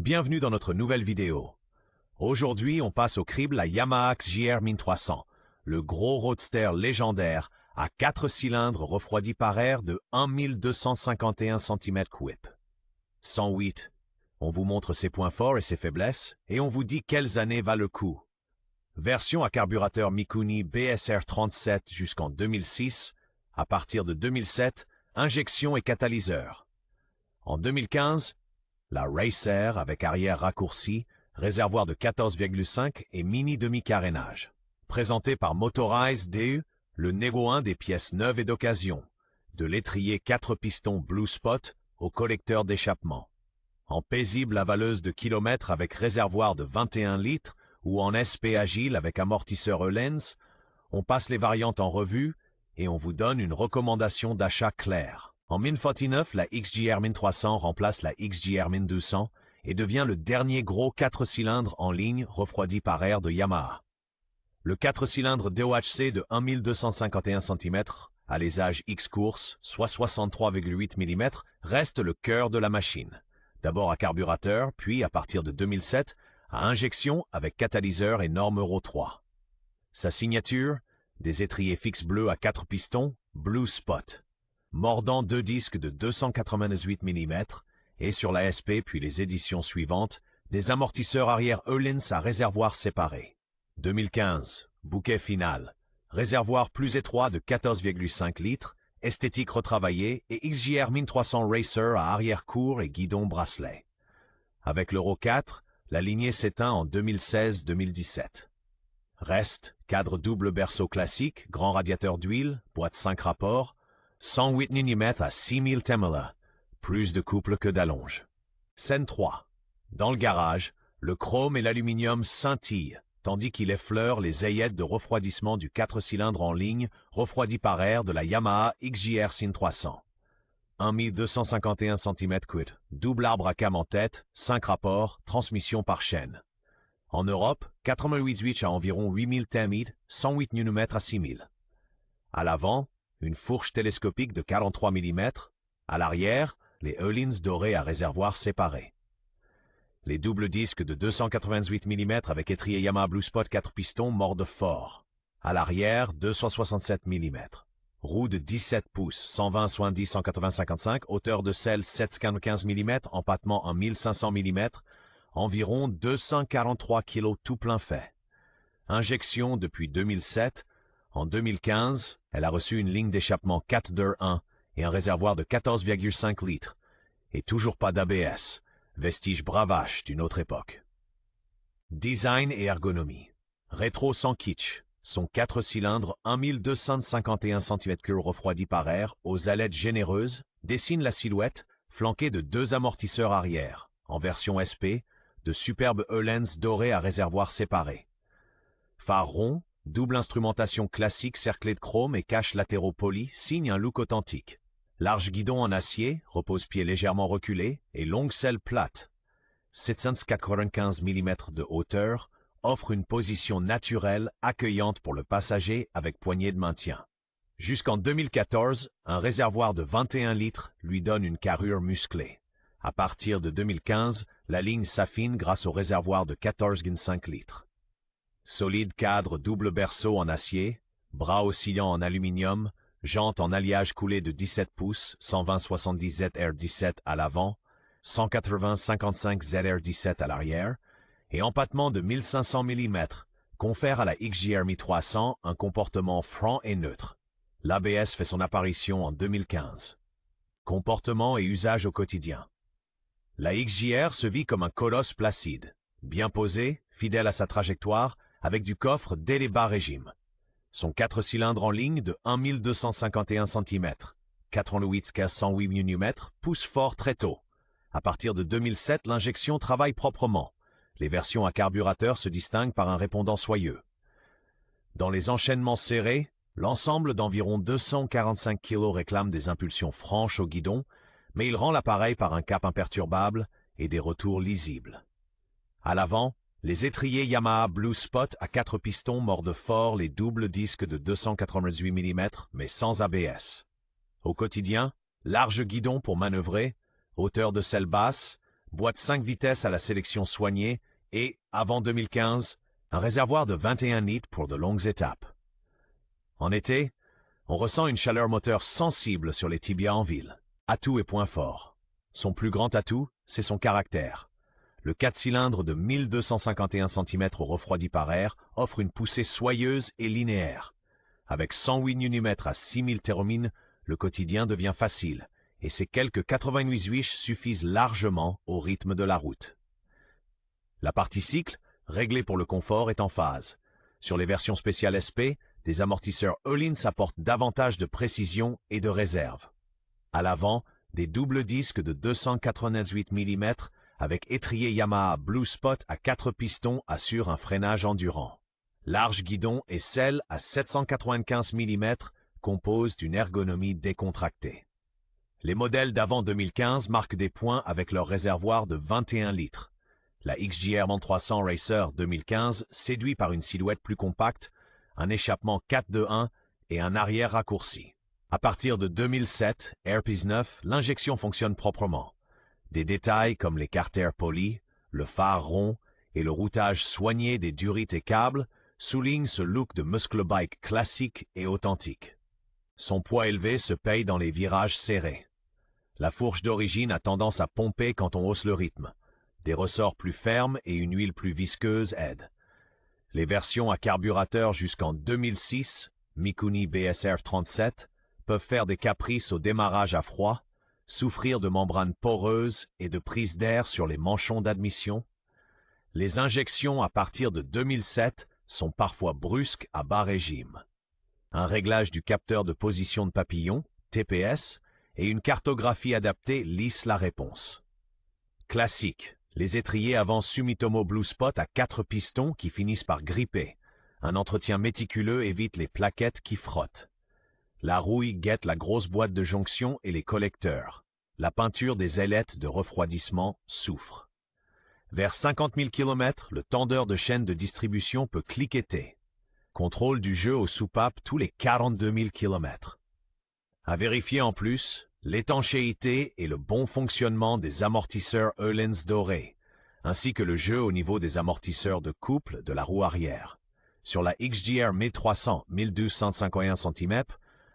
Bienvenue dans notre nouvelle vidéo. Aujourd'hui, on passe au crible la Yamaha XJR 1300, le gros roadster légendaire à 4 cylindres refroidi par air de 1251 cm3. 108. On vous montre ses points forts et ses faiblesses, et on vous dit quelles années valent le coup. Version à carburateur Mikuni BSR 37 jusqu'en 2006, à partir de 2007, injection et catalyseur. En 2015, la Racer avec arrière raccourci, réservoir de 14,5 et mini demi-carénage. Présenté par Motorize DU, le numéro 1 des pièces neuves et d'occasion, de l'étrier 4 pistons Blue Spot au collecteur d'échappement. En paisible avaleuse de kilomètres avec réservoir de 21 litres ou en SP agile avec amortisseur Öhlins, on passe les variantes en revue et on vous donne une recommandation d'achat claire. En 1049, la XJR 1300 remplace la XJR 1200 et devient le dernier gros 4 cylindres en ligne refroidi par air de Yamaha. Le 4 cylindres DOHC de 1251 cm à l'ésage X-Course, soit 63,8 mm, reste le cœur de la machine. D'abord à carburateur, puis à partir de 2007, à injection avec catalyseur et norme Euro 3. Sa signature, des étriers fixes bleus à 4 pistons, Blue Spot. Mordant 2 disques de 298 mm, et sur la SP puis les éditions suivantes, des amortisseurs arrière Öhlins à réservoir séparé. 2015, bouquet final, réservoir plus étroit de 14,5 litres, esthétique retravaillée et XJR 1300 Racer à arrière court et guidon bracelet. Avec l'Euro 4, la lignée s'éteint en 2016-2017. Reste, cadre double berceau classique, grand radiateur d'huile, boîte 5 rapports, 108 mm à 6000 Temela, plus de couple que d'allonge. Scène 3. Dans le garage, le chrome et l'aluminium scintillent, tandis qu'il effleure les aillettes de refroidissement du 4 cylindres en ligne, refroidi par air de la Yamaha XJR 1300. 1251 cm3, double arbre à cam en tête, 5 rapports, transmission par chaîne. En Europe, 88 switch à environ 8000 Temid, 108 Nm à 6000. À l'avant, une fourche télescopique de 43 mm. À l'arrière, les Öhlins dorés à réservoir séparé. Les doubles disques de 288 mm avec étrier Yamaha Blue Spot 4 pistons mordent fort. À l'arrière, 267 mm. Roue de 17 pouces, 120/70 180/55, hauteur de selle 715 mm, empattement en 1500 mm, environ 243 kg tout plein fait. Injection depuis 2007. En 2015, elle a reçu une ligne d'échappement 4-1 et un réservoir de 14,5 litres. Et toujours pas d'ABS, vestige bravache d'une autre époque. Design et ergonomie. Rétro sans kitsch. Son 4 cylindres 1251 cm3 refroidi par air aux ailettes généreuses dessine la silhouette flanquée de 2 amortisseurs arrière, en version SP, de superbes Öhlins dorés à réservoir séparé. Phare rond, double instrumentation classique cerclée de chrome et caches latéraux polis signe un look authentique. Large guidon en acier, repose-pied légèrement reculé et longue selle plate. 795 mm de hauteur offre une position naturelle accueillante pour le passager avec poignée de maintien. Jusqu'en 2014, un réservoir de 21 litres lui donne une carrure musclée. À partir de 2015, la ligne s'affine grâce au réservoir de 14,5 litres. Solide cadre double berceau en acier, bras oscillants en aluminium, jantes en alliage coulé de 17 pouces, 120/70 ZR17 à l'avant, 180/55 ZR17 à l'arrière, et empattement de 1500 mm, confère à la XJR 1300 un comportement franc et neutre. L'ABS fait son apparition en 2015. Comportement et usage au quotidien. La XJR se vit comme un colosse placide, bien posé, fidèle à sa trajectoire, avec du coffre dès les bas régimes. Son 4 cylindres en ligne de 1251 cm, 88 108 Nm, pousse fort très tôt. À partir de 2007, l'injection travaille proprement. Les versions à carburateur se distinguent par un répondant soyeux. Dans les enchaînements serrés, l'ensemble d'environ 245 kg réclame des impulsions franches au guidon, mais il rend l'appareil par un cap imperturbable et des retours lisibles. À l'avant, les étriers Yamaha Blue Spot à 4 pistons mordent fort les doubles disques de 298 mm, mais sans ABS. Au quotidien, large guidon pour manœuvrer, hauteur de selle basse, boîte 5 vitesses à la sélection soignée et, avant 2015, un réservoir de 21 litres pour de longues étapes. En été, on ressent une chaleur moteur sensible sur les tibias en ville. Atout et point fort. Son plus grand atout, c'est son caractère. Le 4 cylindres de 1251 cm au refroidi par air offre une poussée soyeuse et linéaire. Avec 108 Nm à 6000 thermines, le quotidien devient facile, et ces quelques 88 Zwish suffisent largement au rythme de la route. La partie cycle, réglée pour le confort, est en phase. Sur les versions spéciales SP, des amortisseurs Öhlins apportent davantage de précision et de réserve. À l'avant, des doubles disques de 298 mm avec étrier Yamaha Blue Spot à 4 pistons assurent un freinage endurant. Large guidon et selle à 795 mm composent d'une ergonomie décontractée. Les modèles d'avant 2015 marquent des points avec leur réservoir de 21 litres. La XJR 300 Racer 2015 séduit par une silhouette plus compacte, un échappement 4-2-1 et un arrière raccourci. À partir de 2007, Airpiece 9, l'injection fonctionne proprement. Des détails comme les carters polis, le phare rond et le routage soigné des durites et câbles soulignent ce look de muscle bike classique et authentique. Son poids élevé se paye dans les virages serrés. La fourche d'origine a tendance à pomper quand on hausse le rythme. Des ressorts plus fermes et une huile plus visqueuse aident. Les versions à carburateur jusqu'en 2006, Mikuni BSR 37, peuvent faire des caprices au démarrage à froid, souffrir de membranes poreuses et de prises d'air sur les manchons d'admission. Les injections à partir de 2007 sont parfois brusques à bas régime. Un réglage du capteur de position de papillon, TPS, et une cartographie adaptée lissent la réponse. Classique. Les étriers avant Sumitomo Blue Spot à 4 pistons qui finissent par gripper. Un entretien méticuleux évite les plaquettes qui frottent. La rouille guette la grosse boîte de jonction et les collecteurs. La peinture des ailettes de refroidissement souffre. Vers 50 000 km, le tendeur de chaîne de distribution peut cliqueter. Contrôle du jeu aux soupapes tous les 42 000 km. À vérifier en plus, l'étanchéité et le bon fonctionnement des amortisseurs Öhlins dorés, ainsi que le jeu au niveau des amortisseurs de couple de la roue arrière. Sur la XJR 1300 1251 cm,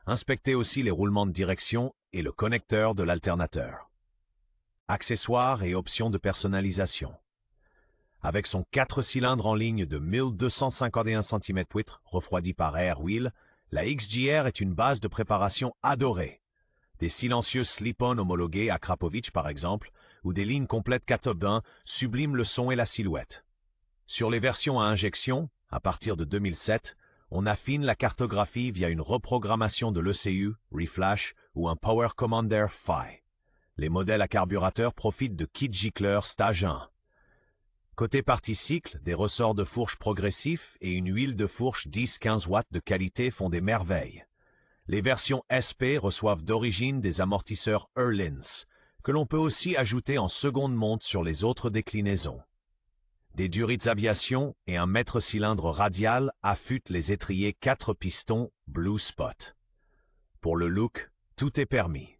inspectez aussi les roulements de direction et le connecteur de l'alternateur. Accessoires et options de personnalisation. Avec son 4 cylindres en ligne de 1251 cm8 refroidi par air wheel, la XJR est une base de préparation adorée. Des silencieux slip-on homologués à Krapovic par exemple, ou des lignes complètes 4-1 subliment le son et la silhouette. Sur les versions à injection, à partir de 2007, on affine la cartographie via une reprogrammation de l'ECU, Reflash ou un Power Commander PHY. Les modèles à carburateur profitent de kits gicleurs stage 1. Côté partie cycle, des ressorts de fourche progressifs et une huile de fourche 10-15 watts de qualité font des merveilles. Les versions SP reçoivent d'origine des amortisseurs Öhlins, que l'on peut aussi ajouter en seconde monte sur les autres déclinaisons. Des durites aviation et un mètre-cylindre radial affûtent les étriers 4 pistons Blue Spot. Pour le look, tout est permis.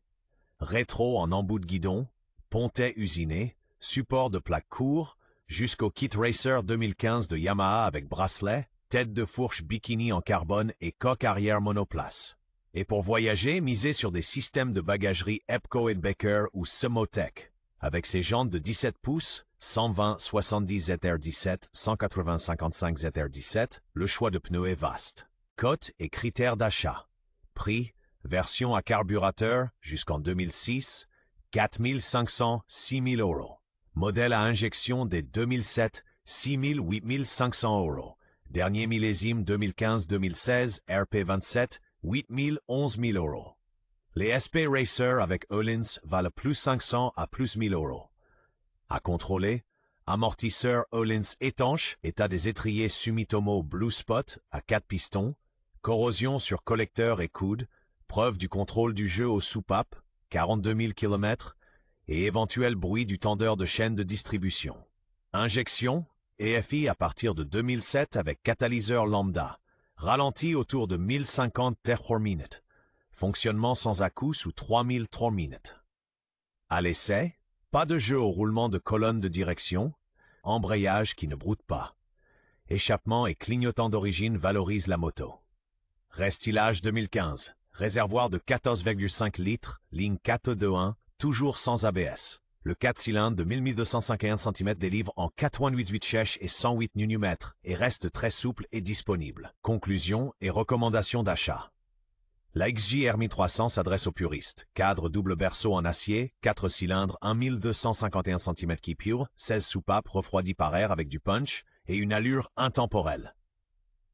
Rétro en embout de guidon, pontet usiné, support de plaque court, jusqu'au kit Racer 2015 de Yamaha avec bracelet, tête de fourche bikini en carbone et coque arrière monoplace. Et pour voyager, misez sur des systèmes de bagagerie Epco & Becker ou Semotech. Avec ses jantes de 17 pouces, 120-70 ZR17, 180-55 ZR17, le choix de pneus est vaste. Cote et critères d'achat. Prix, version à carburateur jusqu'en 2006, 4 500-6 000 €. Modèle à injection des 2007, 6 000-8 500 €. Dernier millésime 2015-2016, RP27, 8 000-11 000 €. Les SP Racer avec Öhlins valent plus 500 à plus 1000 €. À contrôler, amortisseur Öhlins étanche, état des étriers Sumitomo Blue Spot à 4 pistons, corrosion sur collecteur et coude, preuve du contrôle du jeu aux soupapes, 42 000 km, et éventuel bruit du tendeur de chaîne de distribution. Injection, EFI à partir de 2007 avec catalyseur lambda, ralenti autour de 1050 TH/min. Fonctionnement sans à-coups sous 3003 minutes. À l'essai, Pas de jeu au roulement de colonne de direction, embrayage qui ne broute pas. Échappement et clignotant d'origine valorisent la moto. Restylage 2015, réservoir de 14,5 litres, ligne 421, toujours sans ABS. Le 4 cylindres de 1251 cm délivre en 488 chèches et 108 Nm et reste très souple et disponible. Conclusion et recommandations d'achat. La XJR 1300 s'adresse aux puristes. Cadre double berceau en acier, 4 cylindres, 1251 cm pure, 16 soupapes refroidies par air avec du punch et une allure intemporelle.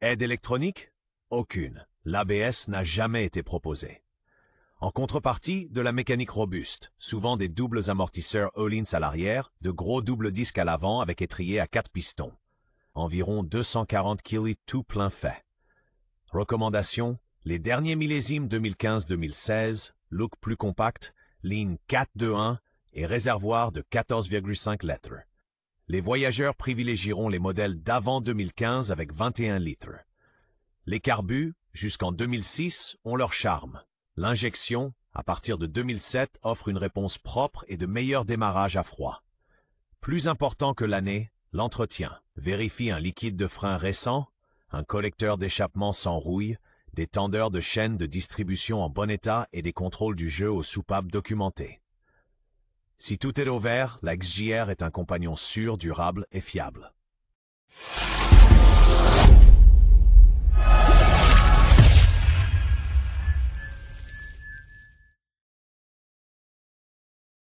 Aide électronique? Aucune. L'ABS n'a jamais été proposé. En contrepartie, de la mécanique robuste, souvent des doubles amortisseurs Öhlins à l'arrière, de gros doubles disques à l'avant avec étrier à 4 pistons. Environ 240 kg tout plein fait. Recommandations: les derniers millésimes 2015-2016, look plus compact, ligne 421 et réservoir de 14,5 litres. Les voyageurs privilégieront les modèles d'avant 2015 avec 21 litres. Les carbus, jusqu'en 2006, ont leur charme. L'injection, à partir de 2007, offre une réponse propre et de meilleurs démarrages à froid. Plus important que l'année, l'entretien. Vérifie un liquide de frein récent, un collecteur d'échappement sans rouille, des tendeurs de chaîne de distribution en bon état et des contrôles du jeu aux soupapes documentés. Si tout est au vert, la XJR est un compagnon sûr, durable et fiable.